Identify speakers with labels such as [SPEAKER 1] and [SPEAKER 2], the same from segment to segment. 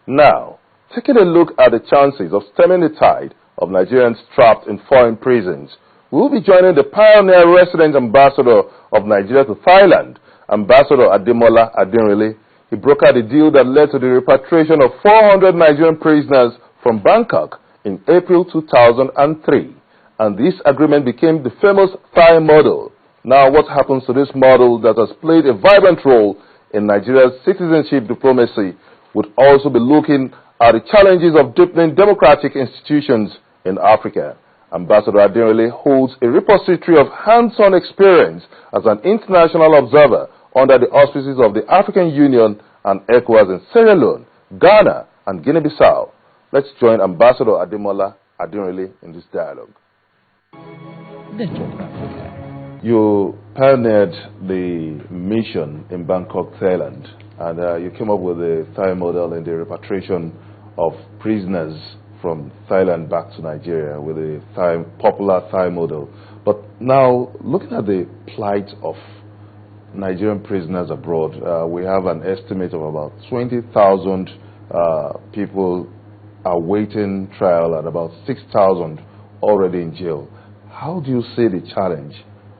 [SPEAKER 1] Now, taking a look at the chances of stemming the tide of Nigerians trapped in foreign prisons, we will be joining the pioneer resident ambassador of Nigeria to Thailand, Ambassador Ademola Aderenle. He brokered a deal that led to the repatriation of 400 Nigerian prisoners from Bangkok in April 2003. And this agreement became the famous Thai model. Now, what happens to this model that has played a vibrant role in Nigeria's citizenship diplomacy would also be looking at the challenges of deepening democratic institutions in Africa. Ambassador Aderenle holds a repository of hands-on experience as an international observer under the auspices of the African Union and ECOWAS in Sierra Leone, Ghana, and Guinea-Bissau. Let's join Ambassador Ademola Aderenle in this dialogue.
[SPEAKER 2] Network Africa.
[SPEAKER 1] You pioneered the mission in Bangkok, Thailand, and you came up with the Thai model in the repatriation of prisoners from Thailand back to Nigeria with the popular Thai model. But now, looking at the plight of Nigerian prisoners abroad, we have an estimate of about 20,000 people awaiting trial and about 6,000 already in jail. How do you see the challenge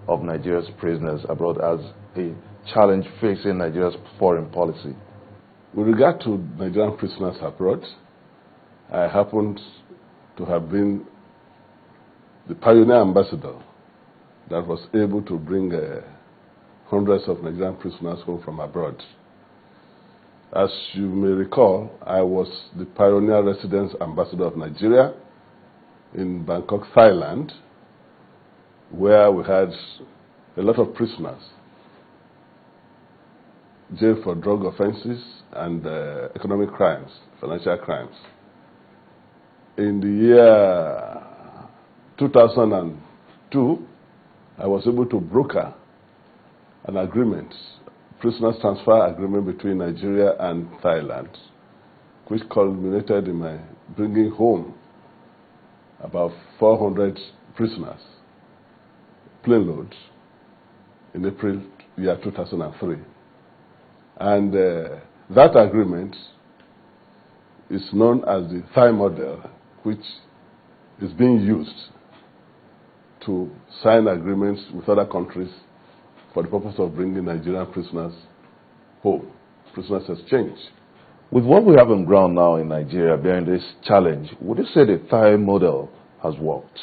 [SPEAKER 1] of Nigeria's prisoners abroad as a challenge facing Nigeria's foreign policy?
[SPEAKER 3] With regard to Nigerian prisoners abroad, I happened to have been the pioneer ambassador that was able to bring hundreds of Nigerian prisoners home from abroad. As you may recall, I was the pioneer residence ambassador of Nigeria in Bangkok, Thailand, where we had a lot of prisoners jailed for drug offenses and economic crimes, financial crimes. In the year 2002, I was able to broker an agreement, prisoners transfer agreement between Nigeria and Thailand, which culminated in my bringing home about 400 prisoners, plane loads, in April year 2003. And that agreement is known as the Thai model, which is being used to sign agreements with other countries for the purpose of bringing Nigerian prisoners home, prisoners exchange.
[SPEAKER 1] With what we have on ground now in Nigeria bearing this challenge, would you say the Thai model has worked?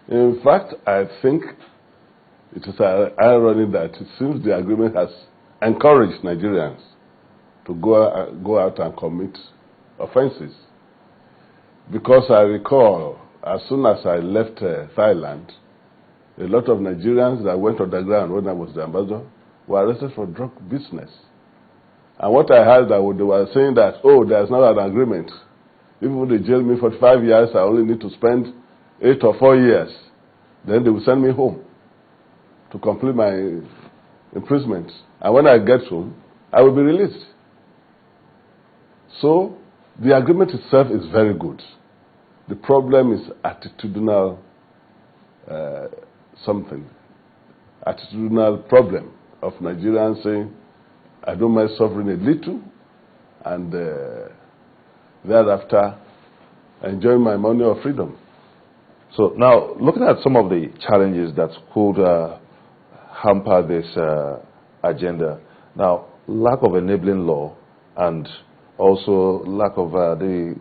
[SPEAKER 3] In fact, I think it is ironic that it seems the agreement has encouraged Nigerians to go out and commit offenses. Because I recall, as soon as I left Thailand, a lot of Nigerians that went underground when I was the ambassador were arrested for drug business. And what I heard, that they were saying that, oh, there's not an agreement. Even if they jail me for 5 years, I only need to spend 8 or 4 years. Then they will send me home to complete my imprisonment. And when I get home, I will be released. So the agreement itself is very good. The problem is attitudinal attitudinal problem of Nigerians saying, I don't mind suffering a little, and thereafter enjoying my money or freedom.
[SPEAKER 1] So now, looking at some of the challenges that could hamper this agenda, now, lack of enabling law and also lack of the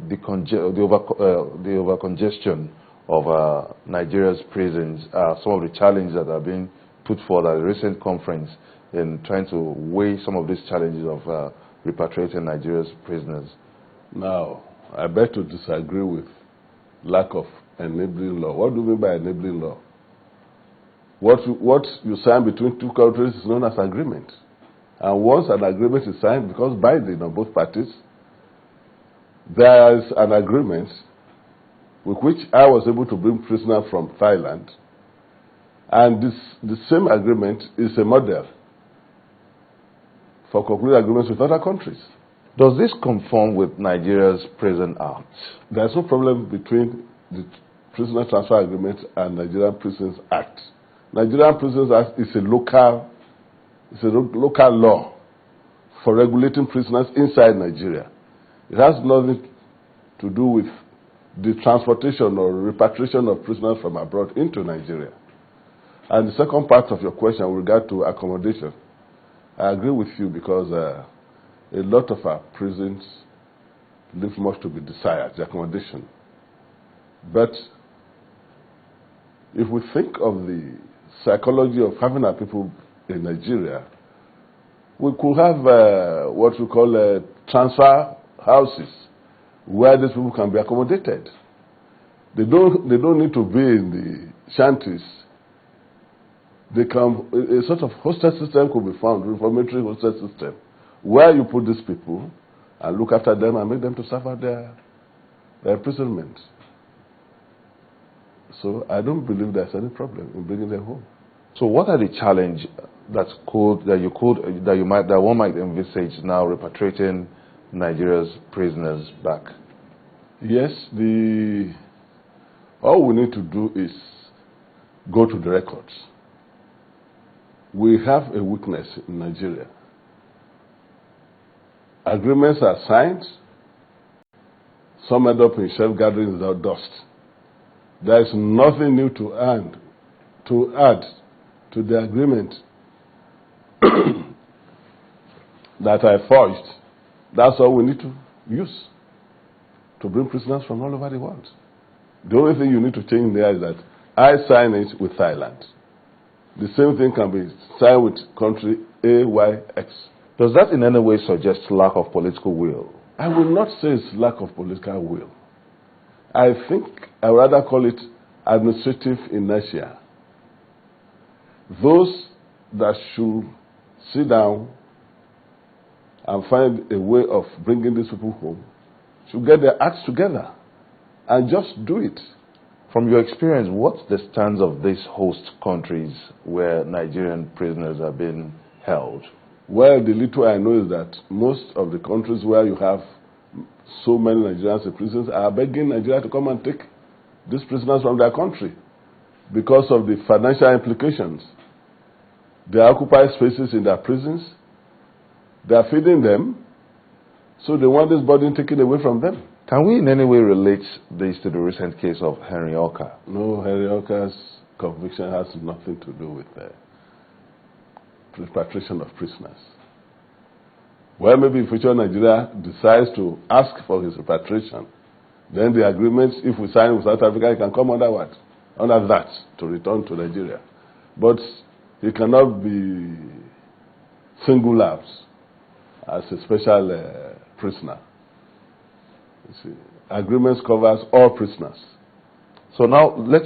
[SPEAKER 1] over-congestion of Nigeria's prisons are some of the challenges that are being put forward at a recent conference in trying to weigh some of these challenges of repatriating Nigeria's prisoners.
[SPEAKER 3] Now, I beg to disagree with lack of enabling law. What do you mean by enabling law? What you sign between two countries is known as agreement. And once an agreement is signed, because binding on both parties, there is an agreement with which I was able to bring prisoners from Thailand. And the same agreement is a model for concluding agreements with other countries.
[SPEAKER 1] Does this conform with Nigeria's Prison Act?
[SPEAKER 3] There is no problem between the Prisoner Transfer Agreement and Nigerian Prisons Act. Nigerian Prisons Act is a local law for regulating prisoners inside Nigeria. It has nothing to do with the transportation or repatriation of prisoners from abroad into Nigeria. And the second part of your question with regard to accommodation, I agree with you because a lot of our prisons leave much to be desired, the accommodation. But if we think of the psychology of having our people in Nigeria, we could have what we call transfer houses where these people can be accommodated. They don't need to be in the shanties. They can, a sort of hostel system could be found, reformatory hostel system, where you put these people and look after them and make them to suffer their imprisonment. So I don't believe there's any problem in bringing them home.
[SPEAKER 1] So what are the challenges that one might envisage now repatriating Nigeria's prisoners back?
[SPEAKER 3] Yes, all we need to do is go to the records. We have a weakness in Nigeria. Agreements are signed. Some end up in shelf gatherings without dust. There is nothing new to add to the agreement that I forged. That's all we need to use to bring prisoners from all over the world. The only thing you need to change there is that I sign it with Thailand. The same thing can be signed with country AYX.
[SPEAKER 1] Does that in any way suggest lack of political will?
[SPEAKER 3] I will not say it's lack of political will. I think I would rather call it administrative inertia. Those that should sit down and find a way of bringing these people home should get their acts together and just do it.
[SPEAKER 1] From your experience, what's the stance of these host countries where Nigerian prisoners are being held?
[SPEAKER 3] Well, the little I know is that most of the countries where you have so many Nigerians in prisons are begging Nigeria to come and take these prisoners from their country because of the financial implications. They occupy spaces in their prisons. They are feeding them, so they want this burden taken away from them.
[SPEAKER 1] Can we in any way relate this to the recent case of Henry Oka?
[SPEAKER 3] No, Henry Oka's conviction has nothing to do with the repatriation of prisoners. Well, maybe in future Nigeria decides to ask for his repatriation, then the agreement, if we sign with South Africa, he can come under what? Under that, to return to Nigeria. But he cannot be singled out as a special prisoner. You see, agreements covers all prisoners.
[SPEAKER 1] So now let's